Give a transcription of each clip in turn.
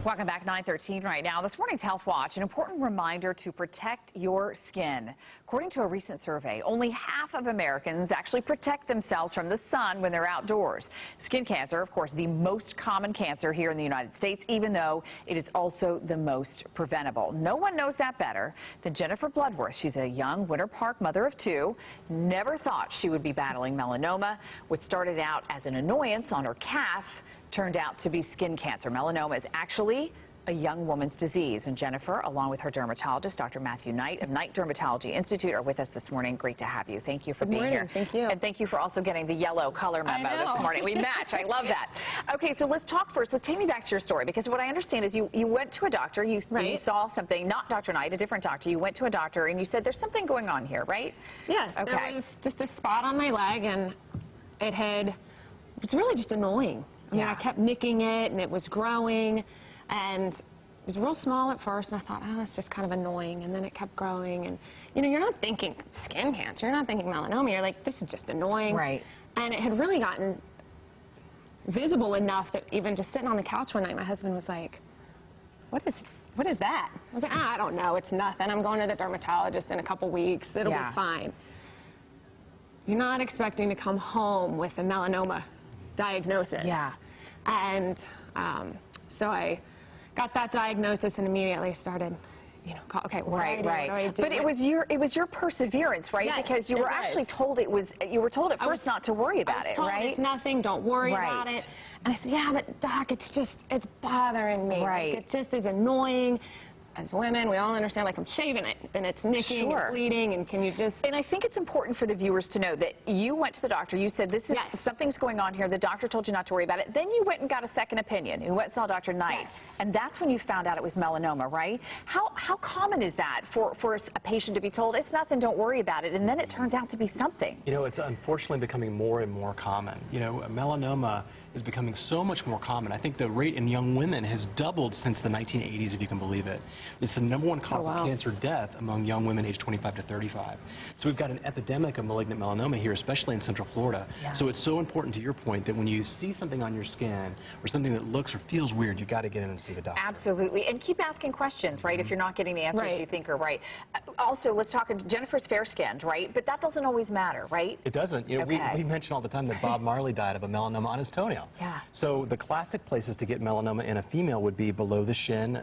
Welcome back, 9:13 right now. This morning's Health Watch, an important reminder to protect your skin. According to a recent survey, only half of Americans actually protect themselves from the sun when they're outdoors. Skin cancer, of course, the most common cancer here in the United States, even though it is also the most preventable. No one knows that better than Jennifer Bloodworth. She's a young Winter Park mother of two. Never thought she would be battling melanoma. What started out as an annoyance on her calf turned out to be skin cancer. Melanoma is actually a young woman's disease. And Jennifer, along with her dermatologist, Dr. Matthew Knight of Knight Dermatology Institute, are with us this morning. Great to have you. Thank you for being here. Thank you. And thank you for also getting the yellow color memo this morning. We match. I love that. Okay, so let's talk first. Let's take me back to your story, because what I understand is you went to a doctor. You saw something, not Dr. Knight, a different doctor. You went to a doctor and you said there's something going on here, right? Yes. Okay. There was just a spot on my leg, and it was really just annoying. I mean, I kept nicking it, and it was growing, and it was real small at first, and I thought, oh, that's just kind of annoying, and then it kept growing, and, you know, you're not thinking skin cancer, you're not thinking melanoma, you're like, this is just annoying. Right. And it had really gotten visible enough that even just sitting on the couch one night, my husband was like, what is that? I was like, I don't know, it's nothing. I'm going to the dermatologist in a couple weeks, it'll be fine. You're not expecting to come home with a melanoma diagnosis. Yeah. And so I got that diagnosis and immediately started, you know, okay, what do I do? But it was your perseverance, right? Yes, because you were actually told you were told at first not to worry about it, right? It's nothing, don't worry about it. And I said, yeah, but doc, it's bothering me. Right. Like, it just is annoying. As women, we all understand, like, I'm shaving it, and it's nicking and bleeding, and can you just... And I think it's important for the viewers to know that you went to the doctor, you said, this is something's going on here, the doctor told you not to worry about it, then you went and got a second opinion, you went and saw Dr. Knight, and that's when you found out it was melanoma, right? How common is that for a patient to be told, it's nothing, don't worry about it, and then it turns out to be something? You know, it's unfortunately becoming more and more common. You know, melanoma is becoming so much more common. I think the rate in young women has doubled since the 1980s, if you can believe it. It's the #1 cause of cancer death among young women aged 25 to 35. So we've got an epidemic of malignant melanoma here, especially in Central Florida. So it's so important, to your point, that when you see something on your skin or something that looks or feels weird, you've got to get in and see the doctor. Absolutely. And keep asking questions, right, if you're not getting the answers you think are right. Also, let's talk, Jennifer's fair-skinned, right? But that doesn't always matter, right? It doesn't. You know, we mention all the time that Bob Marley died of a melanoma on his toenail. Yeah. So the classic places to get melanoma in a female would be below the shin,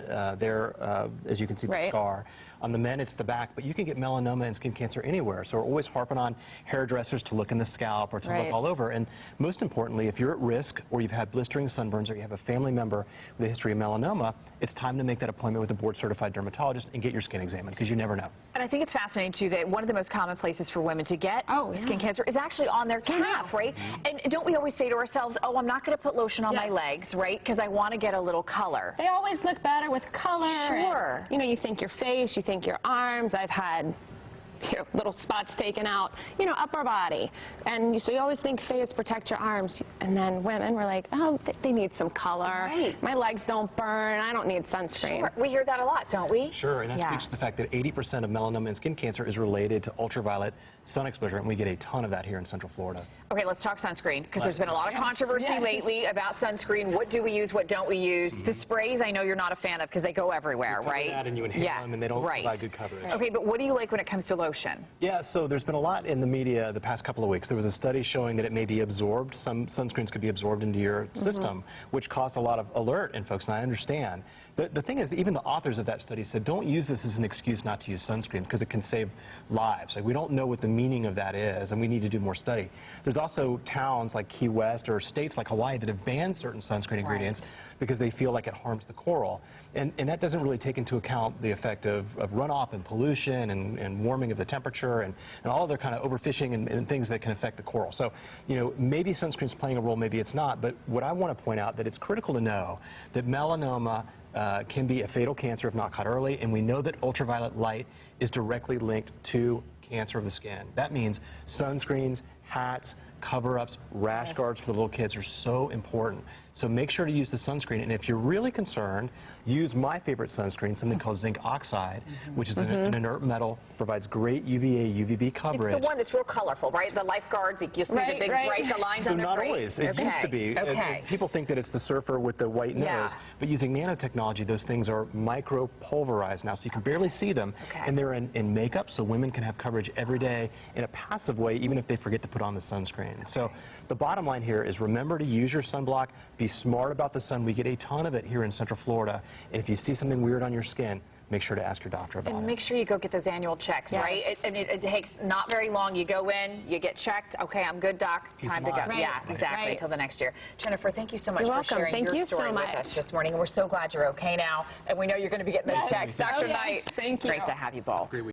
as you can see the scar. On the men, it's the back, but you can get melanoma and skin cancer anywhere. So we're always harping on hairdressers to look in the scalp or to look all over. And most importantly, if you're at risk or you've had blistering sunburns or you have a family member with a history of melanoma, it's time to make that appointment with a board-certified dermatologist and get your skin examined, because you never know. And I think it's fascinating, too, that one of the most common places for women to get skin cancer is actually on their calf, right? And don't we always say to ourselves, oh, I'm not going to put lotion on my legs, right, because I want to get a little color. They always look better with color. Sure. And, you know, you think your face, you think your arms. I've had, you know, little spots taken out, you know, upper body. And so you always think face, protect your arms. And then women were like, oh, they need some color. Right. My legs don't burn. I don't need sunscreen. Sure. We hear that a lot, don't we? Sure, and that speaks to the fact that 80% of melanoma and skin cancer is related to ultraviolet sun exposure, and we get a ton of that here in Central Florida. Okay, let's talk sunscreen, because there's been a lot of controversy lately about sunscreen. What do we use? What don't we use? The sprays, I know you're not a fan of because they go everywhere, right? That and you inhale them, and they don't provide good coverage. Okay, but what do you like when it comes to lotion? Yeah, so there's been a lot in the media the past couple of weeks. There was a study showing that it may be absorbed. Some sunscreens could be absorbed into your system, which caused a lot of alert in folks, and I understand. The thing is, even the authors of that study said, don't use this as an excuse not to use sunscreen, because it can save lives. Like, we don't know what the meaning of that is, and we need to do more study. There's also towns like Key West or states like Hawaii that have banned certain sunscreen ingredients because they feel like it harms the coral. And that doesn't really take into account the effect of runoff and pollution and warming of the temperature and all other kind of overfishing and things that can affect the coral. So, you know, maybe sunscreen's playing a role, maybe it's not, but what I want to point out that it's critical to know that melanoma can be a fatal cancer if not caught early, and we know that ultraviolet light is directly linked to cancer of the skin. That means sunscreens, hats, cover-ups, rash guards for the little kids are so important. So make sure to use the sunscreen. And if you're really concerned, use my favorite sunscreen, something called zinc oxide, which is an inert metal, provides great UVA, UVB coverage. It's the one that's real colorful, right? The lifeguards, you see the big bright lines on their not face. always. It used to be. People think that it's the surfer with the white nose, but using nanotechnology, those things are micro-pulverized now, so you can barely see them, and they're in makeup, so women can have coverage every day in a passive way, even if they forget to put on the sunscreen. So the bottom line here is remember to use your sunblock. Be smart about the sun. We get a ton of it here in Central Florida, and if you see something weird on your skin, make sure to ask your doctor about it. And make sure you go get those annual checks, right? It takes not very long. You go in, you get checked. Okay, I'm good, doc. Time to go. Right. Yeah, exactly. Until the next year. Jennifer, thank you so much You're for welcome. sharing your story with much. us this morning. And we're so glad you're okay now. And we know you're going to be getting those checks. Dr. Knight, Thank you. Great to have you both.